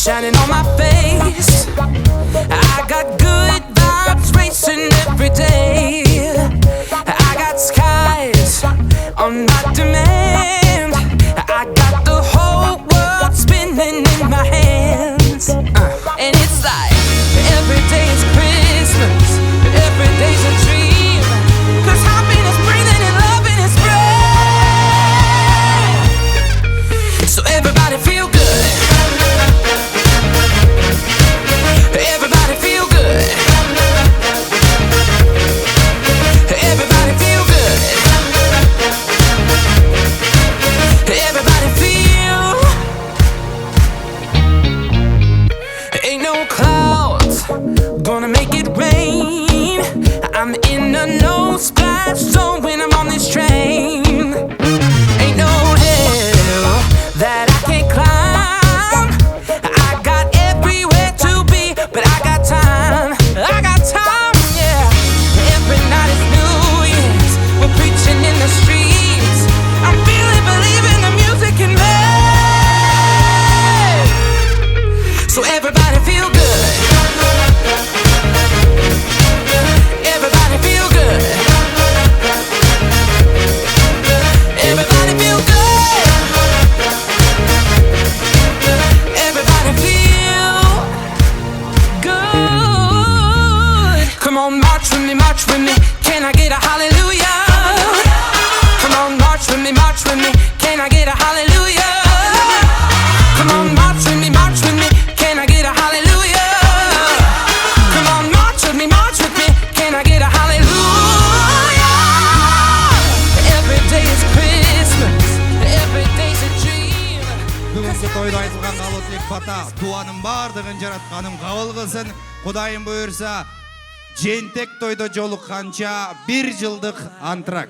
shining on my face. I got good vibes racing every day. I got skies on my demand. I got the whole world spinning in my hands. And it's like every day is Christmas, every day's a dream. 'Cause happiness breathing and loving is spread. So everybody feel good. Everybody feel good. Everybody feel good. Everybody feel. Ain't no clouds gonna make it rain. I'm in a no splash zone when I'm on this train. Ain't no hill that I can't climb. I got everywhere to be, but I got time. I got time, yeah. Every night is New Year's. We're preaching in the streets. I'm feeling, believing the music can make. So everybody feel good. Everybody feel good. Everybody feel good. Everybody feel good. Come on, march with me, march with me. Can I get a hallelujah? Come on, march with me, march with me. Can I get a hallelujah? Come on, march with me, march with me. Can I get a hallelujah? Come on, march with me, march with me. Can I get a hallelujah? Every day is Christmas, every day's a dream. Бүгінгі тойда айтылған қалу тілек бата, туаның бардығын жаратқаным қабыл қылсын. Құдайым бұйырса, жентек тойда жолыққанша 1 жылдық антрак.